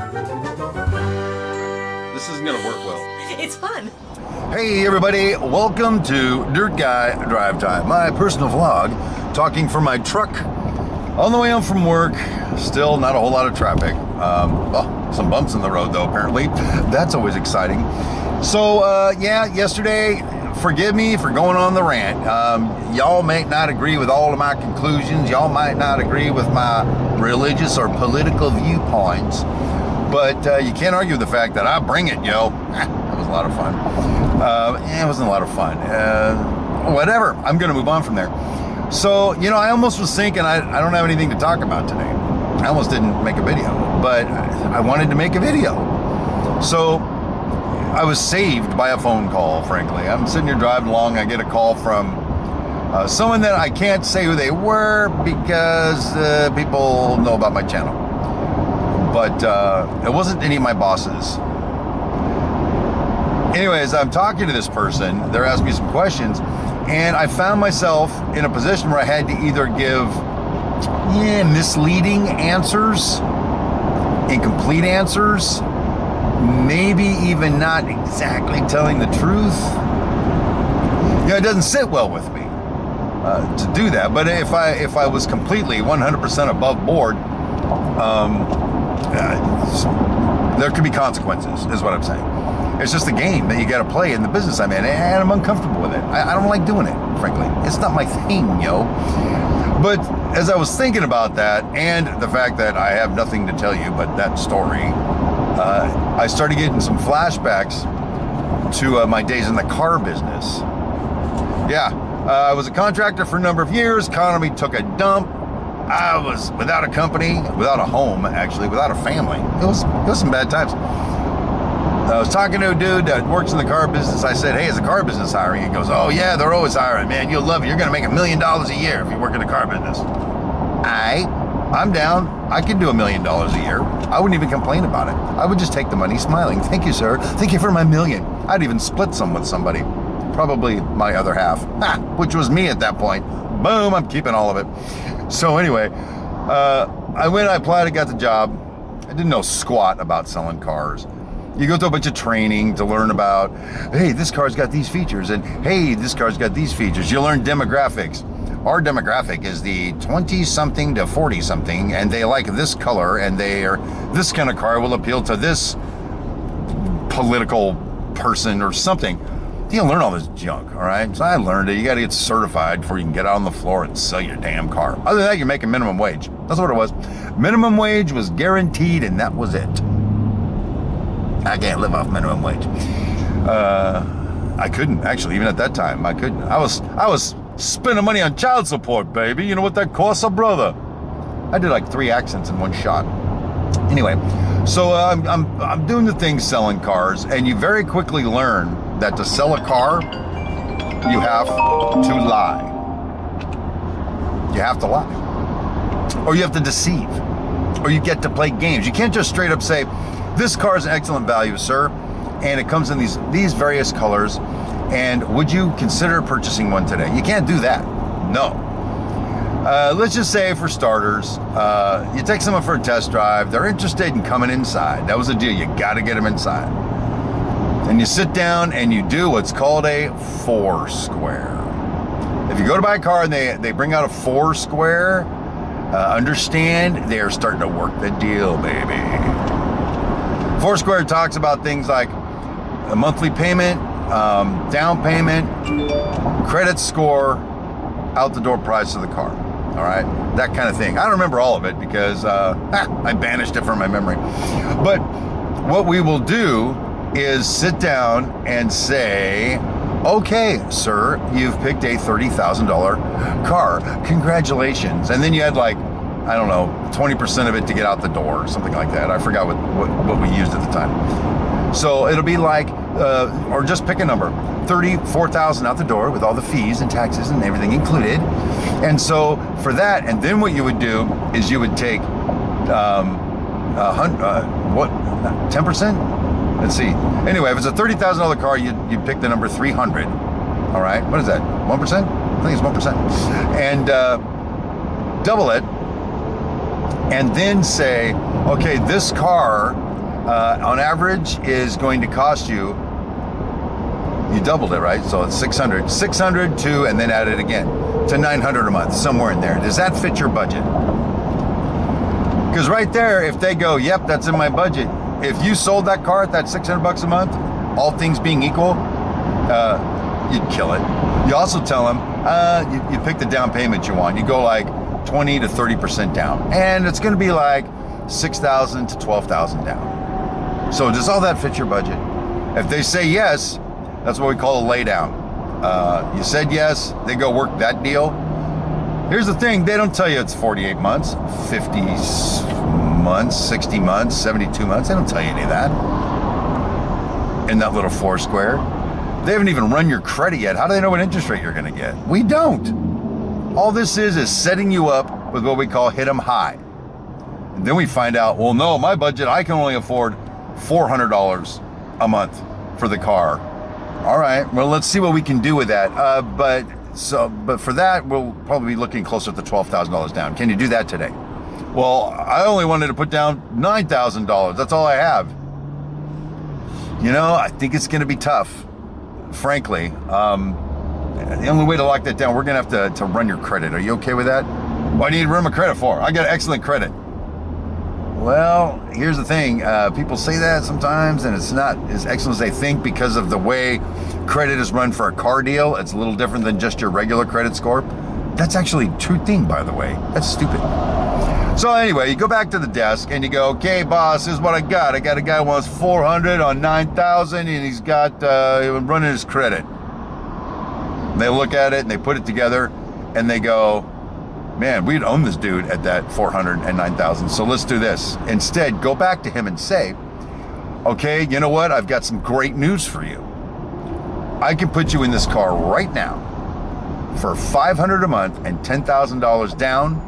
This isn't gonna work well. It's fun. Hey everybody, welcome to Dirt Guy Drive Time, my personal vlog, talking from my truck on the way home from work. Still not a whole lot of traffic. Some bumps in the road though, apparently. That's always exciting. So yeah, yesterday, forgive me for going on the rant. Y'all may not agree with all of my conclusions. Y'all might not agree with my religious or political viewpoints. But you can't argue with the fact that I bring it, yo. That was a lot of fun. It wasn't a lot of fun. Whatever, I'm gonna move on from there. So, you know, I almost was thinking I don't have anything to talk about today. I almost didn't make a video, but I wanted to make a video. So, I was saved by a phone call, frankly. I'm sitting here driving along, I get a call from someone that I can't say who they were because people know about my channel. But it wasn't any of my bosses. Anyways, I'm talking to this person, they're asking me some questions, and I found myself in a position where I had to either give misleading answers, incomplete answers, maybe even not exactly telling the truth. You know, it doesn't sit well with me to do that, but if I was completely 100% above board, there could be consequences, is what I'm saying. It's just a game that you got to play in the business I'm in, and I'm uncomfortable with it. I don't like doing it, frankly. It's not my thing, yo. But as I was thinking about that, and the fact that I have nothing to tell you but that story, I started getting some flashbacks to my days in the car business. Yeah, I was a contractor for a number of years. Economy took a dump. I was without a company, without a home, actually, without a family. It was some bad times. I was talking to a dude that works in the car business. I said, hey, is the car business hiring? He goes, oh yeah, they're always hiring, man. You'll love it. You're gonna make $1 million a year if you work in the car business. I'm down. I can do $1 million a year. I wouldn't even complain about it. I would just take the money smiling. Thank you, sir. Thank you for my $1 million. I'd even split some with somebody. Probably my other half, which was me at that point. Boom, I'm keeping all of it. So anyway, I applied, I got the job. I didn't know squat about selling cars. You go through a bunch of training to learn about, hey, this car's got these features, and hey, this car's got these features. You learn demographics. Our demographic is the 20-something to 40-something, and they like this color, and this kind of car will appeal to this political person or something. You learn all this junk, all right? So I learned it. You got to get certified before you can get out on the floor and sell your damn car. Other than that, you're making minimum wage. That's what it was. Minimum wage was guaranteed, and that was it. I can't live off minimum wage. I couldn't, actually, even at that time. I couldn't. I was spending money on child support, baby. You know what that costs a brother? I did like 3 accents in one shot. Anyway, so I'm doing the thing selling cars, and you very quickly learn that to sell a car, you have to lie. You have to lie. Or you have to deceive. Or you get to play games. You can't just straight up say, this car is an excellent value, sir, and it comes in these various colors, and would you consider purchasing one today? You can't do that. No. Let's just say, for starters, you take someone for a test drive, they're interested in coming inside. That was the deal. You got to get them inside. And you sit down and you do what's called a Foursquare. If you go to buy a car and they bring out a Foursquare, understand they are starting to work the deal, baby. Foursquare talks about things like a monthly payment, down payment, credit score, out the door price of the car. All right, that kind of thing. I don't remember all of it because I banished it from my memory. But what we will do is sit down and say, okay, sir, you've picked a $30,000 car. Congratulations. And then you had like, I don't know, 20% of it to get out the door or something like that. I forgot what we used at the time. So it'll be like, or just pick a number, $34,000 out the door with all the fees and taxes and everything included. And so for that, and then what you would do is you would take 10%? Let's see. Anyway, if it's a $30,000 car, you pick the number 300. All right, what is that? 1%? I think it's 1%. And double it, and then say, okay, this car on average is going to cost you, you doubled it, right? So it's 600 to, and then add it again to 900 a month, somewhere in there. Does that fit your budget? Because right there, if they go, yep, that's in my budget. If you sold that car at that 600 bucks a month, all things being equal, you'd kill it. You also tell them, you pick the down payment you want. You go like 20 to 30% down. And it's going to be like 6,000 to 12,000 down. So does all that fit your budget? If they say yes, that's what we call a lay down. You said yes, they go work that deal. Here's the thing, they don't tell you it's 48 months, 50 months, 60 months, 72 months. They don't tell you any of that in that little Foursquare. They haven't even run your credit yet. How do they know what interest rate you're gonna get? We don't. All this is setting you up with what we call hit 'em high. And then we find out, well, no, my budget, I can only afford $400 a month for the car. All right, well, let's see what we can do with that. But for that, we'll probably be looking closer to $12,000 down. Can you do that today? Well, I only wanted to put down $9,000. That's all I have. You know, I think it's going to be tough, frankly. The only way to lock that down, we're going to have to run your credit. Are you okay with that? What do you need to run my credit for? I got excellent credit. Well, here's the thing. People say that sometimes, and it's not as excellent as they think because of the way credit is run for a car deal. It's a little different than just your regular credit score. That's actually a true thing, by the way. That's stupid. So anyway, you go back to the desk and you go, okay, boss, here's what I got. I got a guy who wants 400 on 9,000 and he's got running his credit. And they look at it and they put it together and they go, man, we'd own this dude at that 400 and 9,000. So let's do this. Instead, go back to him and say, okay, you know what? I've got some great news for you. I can put you in this car right now for $500 a month and $10,000 down,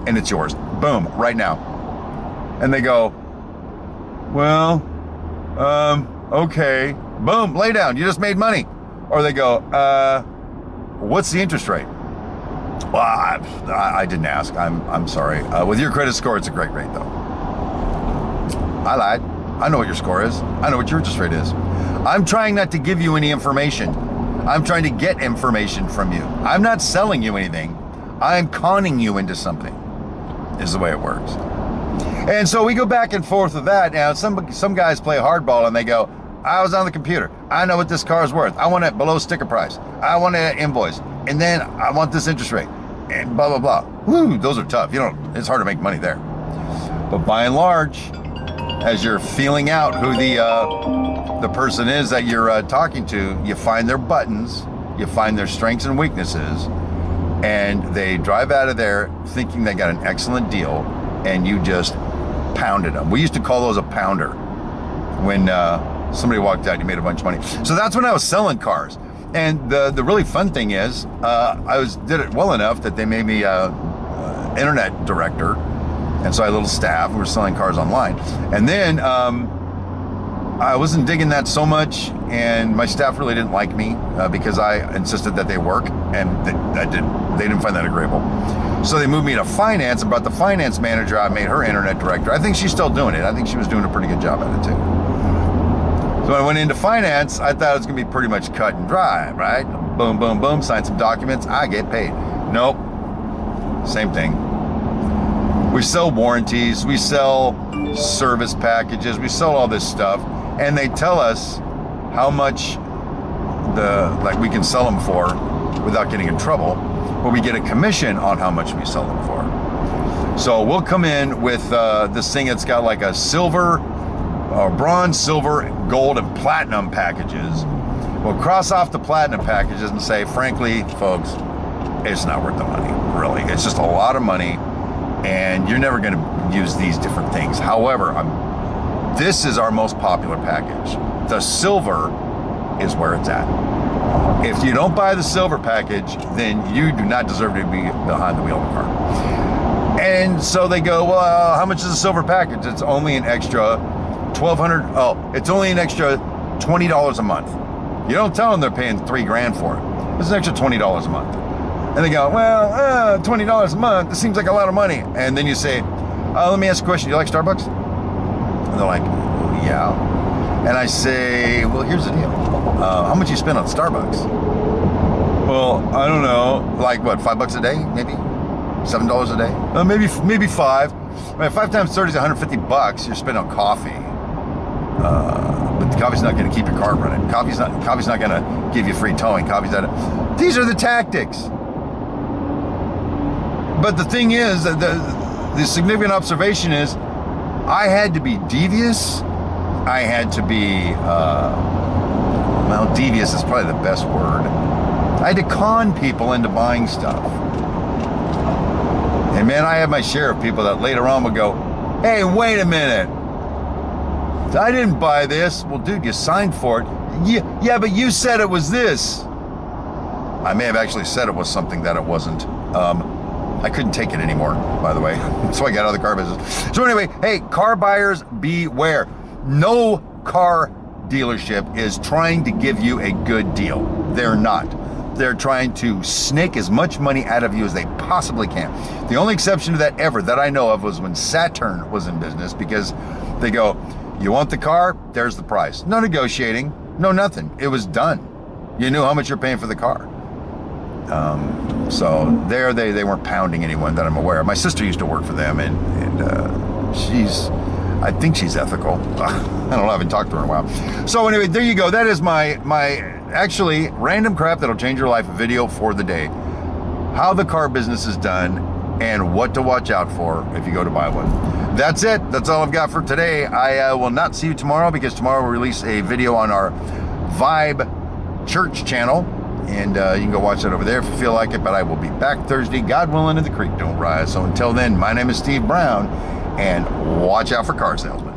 and it's yours. Boom, right now. And they go, well, okay. Boom, lay down. You just made money. Or they go, what's the interest rate? Well, I didn't ask. I'm sorry. With your credit score, it's a great rate, though. I lied. I know what your score is. I know what your interest rate is. I'm trying not to give you any information. I'm trying to get information from you. I'm not selling you anything. I'm conning you into something, is the way it works. And so we go back and forth with that. Now, some guys play hardball and they go, I was on the computer. I know what this car is worth. I want it below sticker price. I want an invoice. And then I want this interest rate. And blah, blah, blah. Woo, those are tough. It's hard to make money there. But by and large, as you're feeling out who the person is that you're talking to, you find their buttons, you find their strengths and weaknesses, and they drive out of there thinking they got an excellent deal, and you just pounded them. We used to call those a pounder when somebody walked out, you made a bunch of money. So that's when I was selling cars. And the really fun thing is, did it well enough that they made me internet director. And so I had a little staff. We were selling cars online. And then I wasn't digging that so much, and my staff really didn't like me because I insisted that they work, and they didn't find that agreeable. So they moved me to finance, and brought the finance manager. I made her internet director. I think she's still doing it. I think she was doing a pretty good job at it too. So when I went into finance, I thought it was gonna be pretty much cut and dry, right? Boom, boom, boom, sign some documents, I get paid. Nope, same thing. We sell warranties, we sell service packages, we sell all this stuff, and they tell us how much we can sell them for without getting in trouble, but we get a commission on how much we sell them for. So we'll come in with this thing that's got like a silver, bronze, silver, gold, and platinum packages. We'll cross off the platinum packages and say, frankly, folks, it's not worth the money, really. It's just a lot of money, and you're never going to use these different things. However, this is our most popular package. The silver is where it's at. If you don't buy the silver package, then you do not deserve to be behind the wheel of a car. And so they go, well, how much is the silver package? It's only an extra $1,200. Oh, it's only an extra $20 a month. You don't tell them they're paying $3,000 for it. It's an extra $20 a month. And they go, well, $20 a month, this seems like a lot of money. And then you say, let me ask a question, do you like Starbucks? And they're like, well, yeah. And I say, well, here's the deal. How much you spend on Starbucks? Well, I don't know. Like what, $5 a day, maybe? $7 a day? Maybe five. I mean, 5 times 30 is $150 you're spending on coffee. But the coffee's not going to keep your car running. Coffee's not going to give you free towing. These are the tactics. But the thing is, the significant observation is, I had to be devious. I had to be, well, devious is probably the best word. I had to con people into buying stuff. And man, I had my share of people that later on would go, hey, wait a minute. I didn't buy this. Well, dude, you signed for it. Yeah, but you said it was this. I may have actually said it was something that it wasn't. I couldn't take it anymore, by the way. So I got out of the car business. So anyway, hey, car buyers, beware. No car dealership is trying to give you a good deal. They're not. They're trying to snake as much money out of you as they possibly can. The only exception to that ever that I know of was when Saturn was in business, because they go, you want the car? There's the price. No negotiating, no nothing. It was done. You knew how much you're paying for the car. So there they weren't pounding anyone that I'm aware of. My sister used to work for them, and I think she's ethical. I don't know, I haven't talked to her in a while. So anyway, there you go. That is my actually random crap that'll change your life video for the day. How the car business is done and what to watch out for if you go to buy one. That's it. That's all I've got for today. I will not see you tomorrow, because tomorrow we'll release a video on our Vibe Church channel. And you can go watch that over there if you feel like it. But I will be back Thursday, God willing, and the creek don't rise. So until then, my name is Steve Brown, and watch out for car salesmen.